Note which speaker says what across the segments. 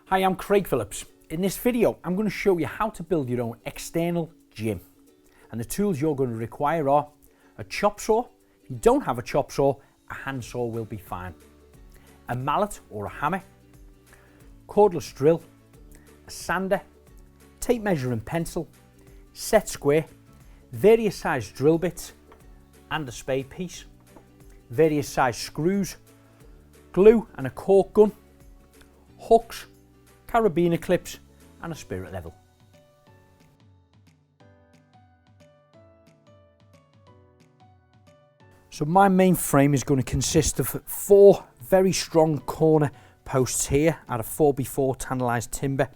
Speaker 1: Hi, I'm Craig Phillips. In this video, I'm going to show you how to build your own external gym. And the tools you're going to require are a chop saw. If you don't have a chop saw, a hand saw will be fine. A mallet or a hammer, cordless drill, a sander, tape measure and pencil, set square, various size drill bits and a spade piece, various size screws, glue and a cork gun, hooks, carabiner clips and a spirit level. So my main frame is going to consist of 4 very strong corner posts here out of 4x4 tannalized timber.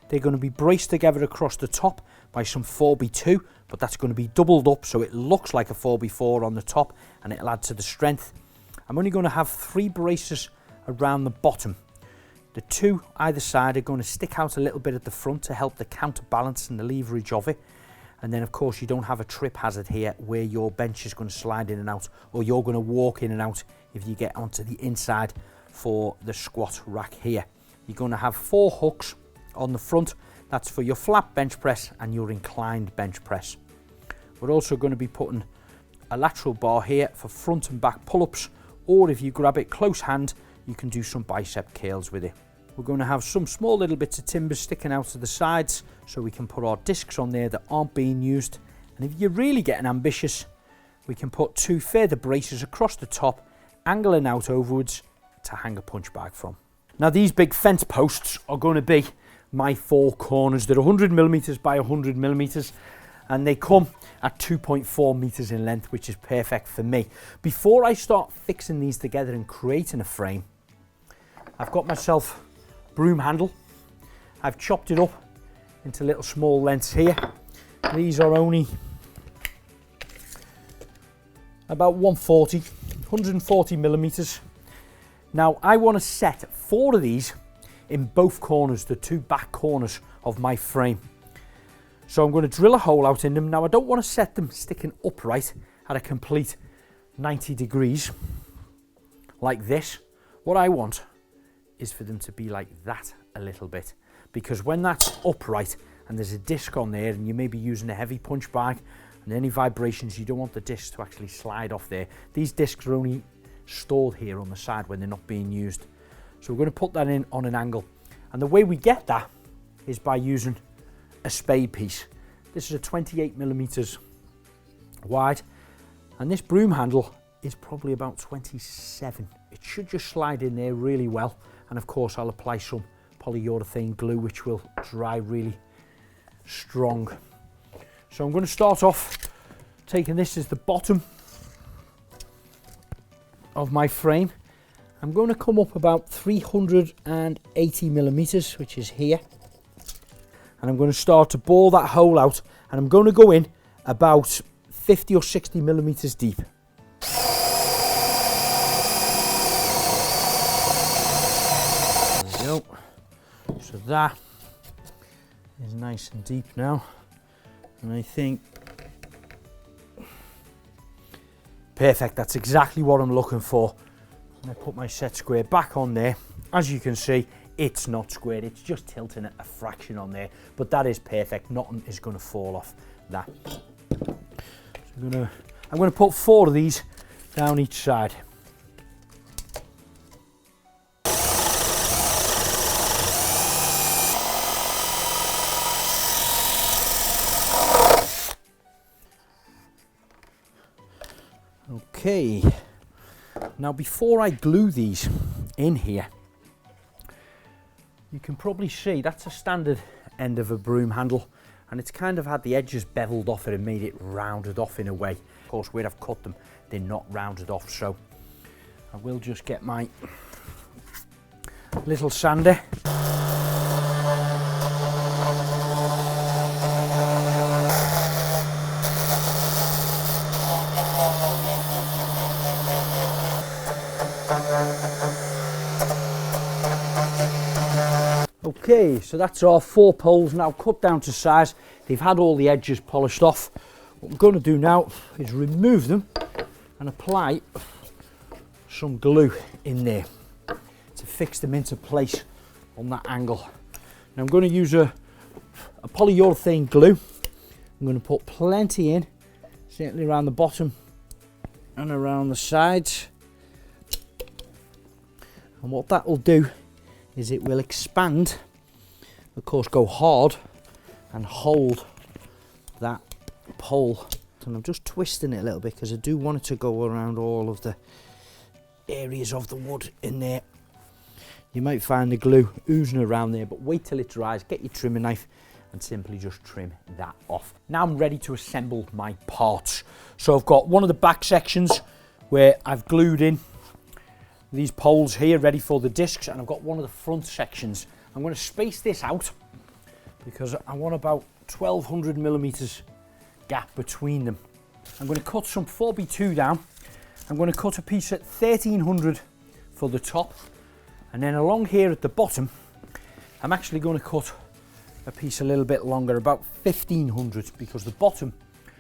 Speaker 1: They're going to be braced together across the top by some 4x2, but that's going to be doubled up so it looks like a 4x4 on the top and it'll add to the strength. I'm only going to have 3 braces around the bottom. The 2 either side are going to stick out a little bit at the front to help the counterbalance and the leverage of it. And then of course you don't have a trip hazard here where your bench is going to slide in and out, or you're going to walk in and out if you get onto the inside for the squat rack here. You're going to have 4 hooks on the front. That's for your flat bench press and your inclined bench press. We're also going to be putting a lateral bar here for front and back pull-ups, or if you grab it close hand, you can do some bicep curls with it. We're going to have some small little bits of timber sticking out to the sides so we can put our discs on there that aren't being used. And if you're really getting ambitious, we can put 2 further braces across the top, angling out overwards to hang a punch bag from. Now these big fence posts are going to be my 4 corners. They're 100mm by 100mm and they come at 2.4 meters in length, which is perfect for me. Before I start fixing these together and creating a frame, I've got myself broom handle. I've chopped it up into little small lengths here. These are only about 140mm. Now I want to set 4 of these in both corners, the 2 back corners of my frame. So I'm going to drill a hole out in them. Now I don't want to set them sticking upright at a complete 90 degrees like this. What I want is for them to be like that a little bit, because when that's upright and there's a disc on there and you may be using a heavy punch bag and any vibrations, you don't want the disc to actually slide off there. These discs are only stored here on the side when they're not being used. So we're going to put that in on an angle, and the way we get that is by using a spade piece. This is a 28mm wide, and this broom handle is probably about 27. It should just slide in there really well. And of course I'll apply some polyurethane glue which will dry really strong. So I'm going to start off taking this as the bottom of my frame. I'm going to come up about 380mm, which is here, and I'm going to start to bore that hole out, and I'm going to go in about 50 or 60mm deep. So that is nice and deep now, and I think perfect, that's exactly what I'm looking for. And I put my set square back on there. As you can see, it's not squared, it's just tilting it a fraction on there, but that is perfect. Nothing is going to fall off that. So I'm going to put 4 of these down each side. Okay, now before I glue these in here, you can probably see that's a standard end of a broom handle, and it's kind of had the edges beveled off it and made it rounded off in a way. Of course, where I've cut them, they're not rounded off, so I will just get my little sander. Okay, so that's our 4 poles now cut down to size. They've had all the edges polished off. What I'm going to do now is remove them and apply some glue in there to fix them into place on that angle. Now I'm going to use a polyurethane glue. I'm going to put plenty in, certainly around the bottom and around the sides. And what that will do is it will expand, of course go hard and hold that pole. And I'm just twisting it a little bit because I do want it to go around all of the areas of the wood in there. You might find the glue oozing around there, but wait till it dries, get your trimming knife and simply just trim that off. Now I'm ready to assemble my parts. So I've got one of the back sections where I've glued in these poles here ready for the discs, and I've got one of the front sections. I'm going to space this out because I want about 1200 millimeters gap between them. I'm going to cut some 4x2 down. I'm going to cut a piece at 1300 for the top, and then along here at the bottom I'm actually going to cut a piece a little bit longer, about 1500, because the bottom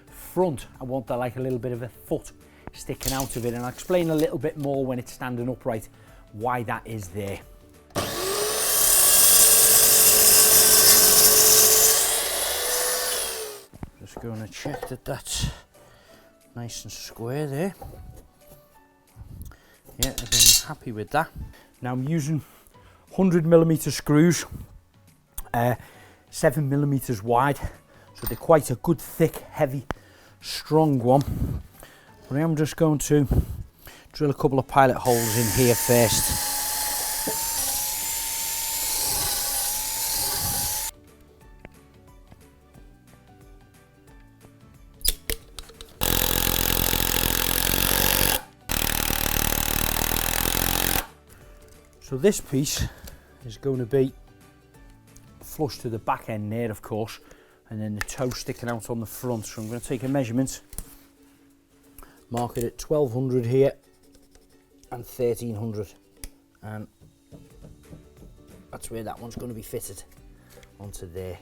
Speaker 1: front I want that like a little bit of a foot sticking out of it, and I'll explain a little bit more when it's standing upright why that is there. Just going to check that that's nice and square there. Yeah, I've been happy with that. Now I'm using 100mm screws, 7mm wide, so they're quite a good, thick, heavy, strong one. But I'm just going to drill a couple of pilot holes in here first. So this piece is going to be flush to the back end there, of course, and then the toe sticking out on the front. So I'm going to take a measurement, mark it at 1200 here and 1300, and that's where that one's going to be fitted onto there.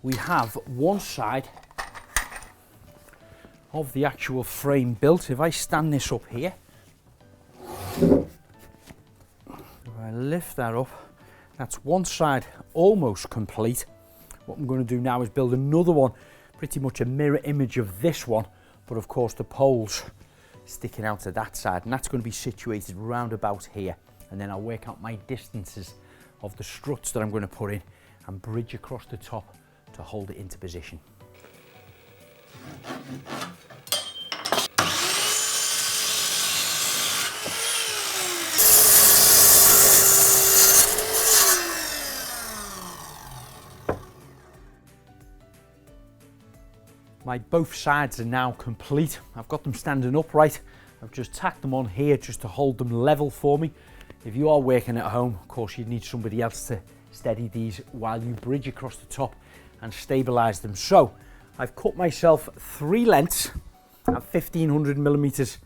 Speaker 1: We have one side of the actual frame built. If I stand this up here, if I lift that up, that's one side almost complete. What I'm going to do now is build another one, pretty much a mirror image of this one, but of course the poles sticking out to that side, and that's going to be situated round about here. And then I'll work out my distances of the struts that I'm going to put in and bridge across the top to hold it into position. My both sides are now complete. I've got them standing upright. I've just tacked them on here just to hold them level for me. If you are working at home, of course you'd need somebody else to steady these while you bridge across the top and stabilize them. So I've cut myself 3 lengths at 1500 millimeters.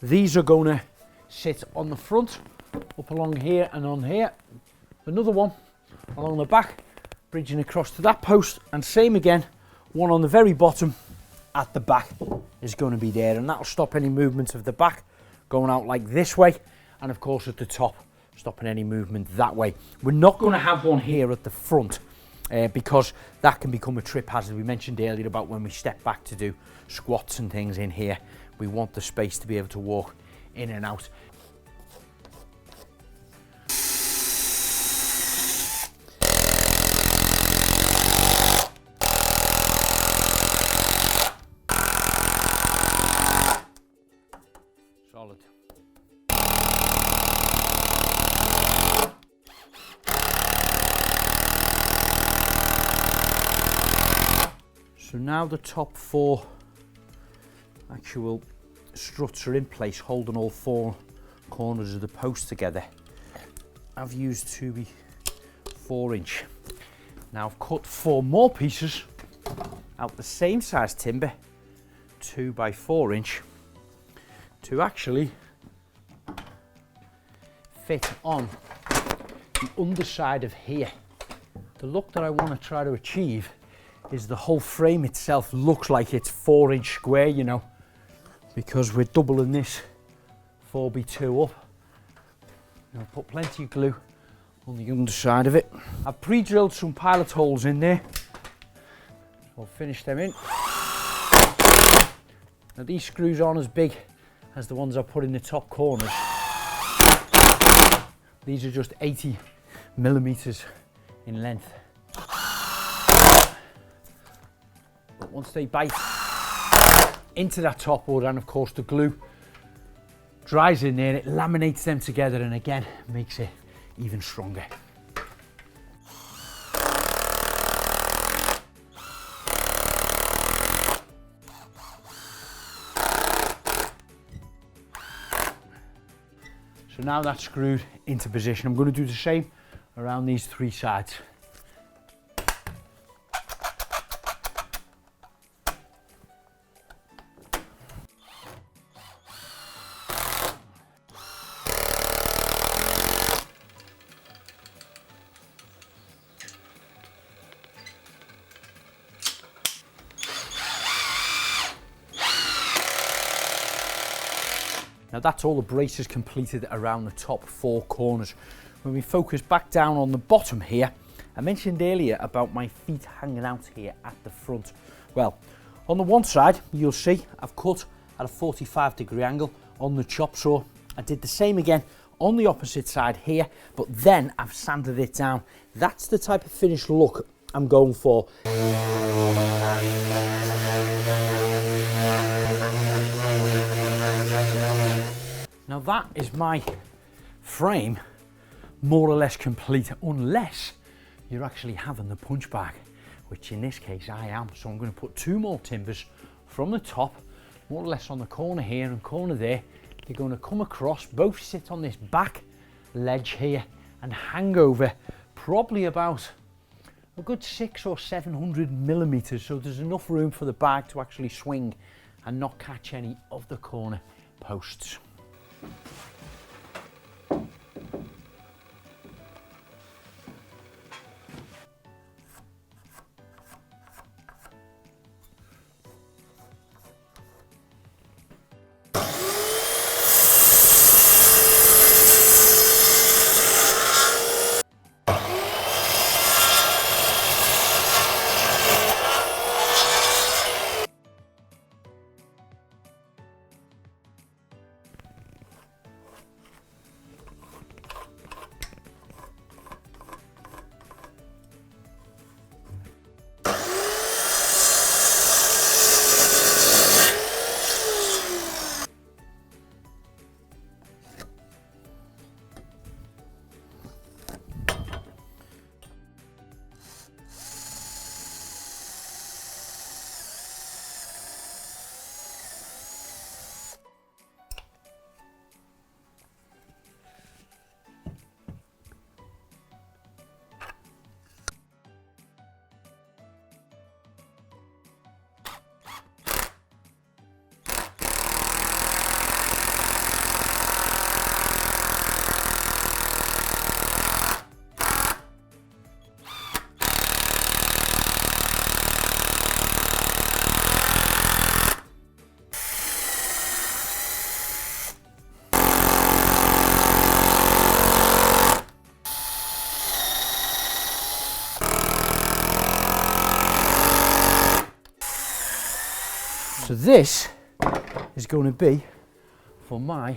Speaker 1: These are going to sit on the front, up along here and on here. Another one along the back, bridging across to that post, and same again, one on the very bottom at the back is going to be there, and that'll stop any movement of the back going out like this way, and of course at the top stopping any movement that way. We're not going to have one here at the front because that can become a trip hazard. We mentioned earlier about when we step back to do squats and things in here, we want the space to be able to walk in and out. Solid. So now the top 4 actual struts are in place, holding all 4 corners of the post together. I've used 2x4 inch. Now I've cut 4 more pieces out the same size timber, 2x4 inch, to actually fit on the underside of here. The look that I want to try to achieve is the whole frame itself looks like it's 4-inch square, you know, because we're doubling this 4x2 up. I'll put plenty of glue on the underside of it. I've pre-drilled some pilot holes in there. I'll finish them in. Now these screws aren't as big as the ones I put in the top corners. These are just 80 millimeters in length. But once they bite into that top board, and of course the glue dries in there, it laminates them together and again makes it even stronger. So now that's screwed into position. I'm going to do the same around these 3 sides. Now that's all the braces completed around the top 4 corners. When we focus back down on the bottom here, I mentioned earlier about my feet hanging out here at the front. Well, on the one side, you'll see I've cut at a 45-degree angle on the chop saw. I did the same again on the opposite side here, but then I've sanded it down. That's the type of finished look I'm going for. Now that is my frame more or less complete, unless you're actually having the punch bag, which in this case I am. So I'm going to put 2 more timbers from the top, more or less on the corner here and corner there. They're going to come across, both sit on this back ledge here and hang over probably about a good 600 or 700 millimeters. So there's enough room for the bag to actually swing and not catch any of the corner posts. So this is going to be for my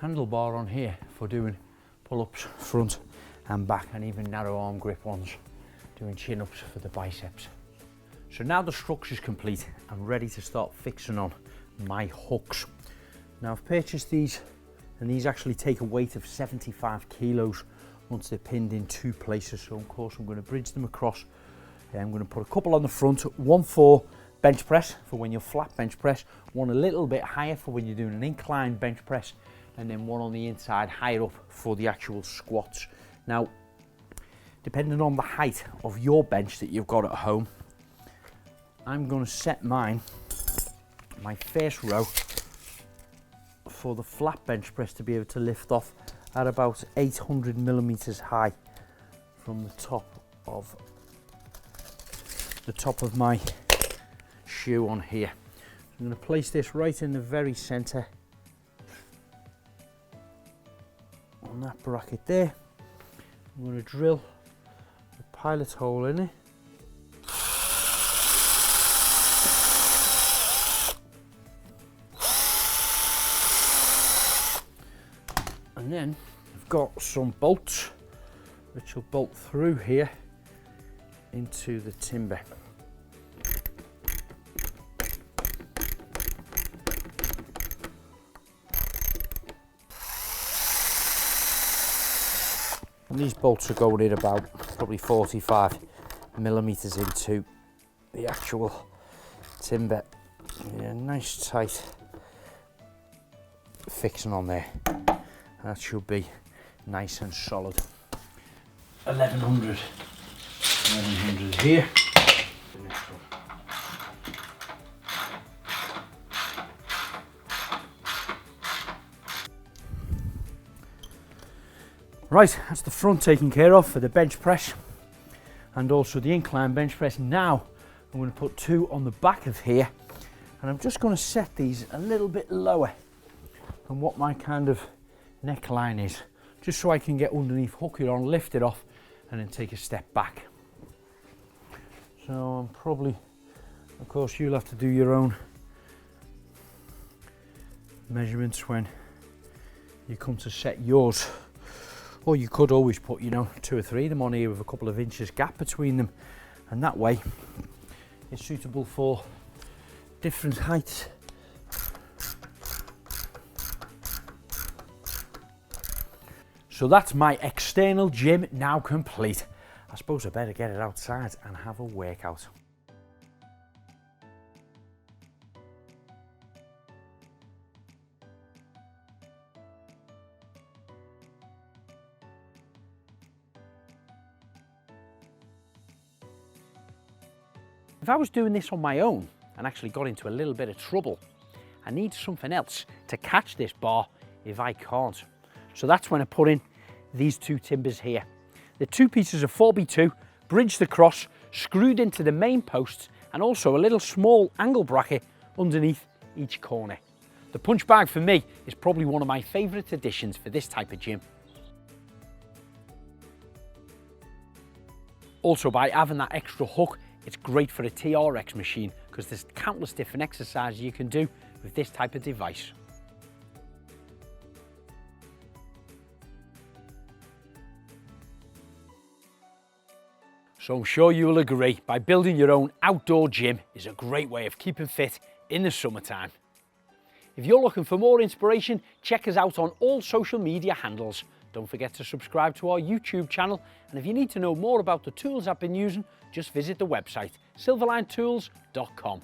Speaker 1: handlebar on here for doing pull-ups front and back, and even narrow arm grip ones, doing chin-ups for the biceps. So now the structure's complete, I'm ready to start fixing on my hooks. Now I've purchased these, and these actually take a weight of 75 kilos once they're pinned in 2 places. So of course I'm going to bridge them across. I'm going to put a couple on the front, one for bench press for when you're flat bench press, one a little bit higher for when you're doing an inclined bench press, and then one on the inside higher up for the actual squats. Now, depending on the height of your bench that you've got at home, I'm going to set mine, my first row, for the flat bench press to be able to lift off at about 800 millimeters high from the top of my shoe on here. I'm going to place this right in the very center on that bracket there. I'm going to drill a pilot hole in it. And then I've got some bolts which will bolt through here into the timber. And these bolts are going in about probably 45 millimeters into the actual timber. Yeah, nice tight fixing on there. That should be nice and solid. 1100 here. The next one. Right, that's the front taken care of for the bench press and also the incline bench press. Now I'm going to put two on the back of here, and I'm just going to set these a little bit lower than what my kind of neckline is, just so I can get underneath, hook it on, lift it off, and then take a step back. So I'm probably, of course, you'll have to do your own measurements when you come to set yours. Or you could always put, you know, 2 or 3 of them on here with a couple of inches gap between them, and that way it's suitable for different heights. So that's my external gym now complete. I suppose I better get it outside and have a workout. If I was doing this on my own and actually got into a little bit of trouble, I need something else to catch this bar if I can't. So that's when I put in these two timbers here. The two pieces of 4x2 bridged across, screwed into the main posts, and also a little small angle bracket underneath each corner. The punch bag for me is probably one of my favourite additions for this type of gym. Also, by having that extra hook, it's great for a TRX machine because there's countless different exercises you can do with this type of device. So I'm sure you will agree, by building your own outdoor gym is a great way of keeping fit in the summertime. If you're looking for more inspiration, check us out on all social media handles. Don't forget to subscribe to our YouTube channel, and if you need to know more about the tools I've been using, just visit the website silverlinetools.com.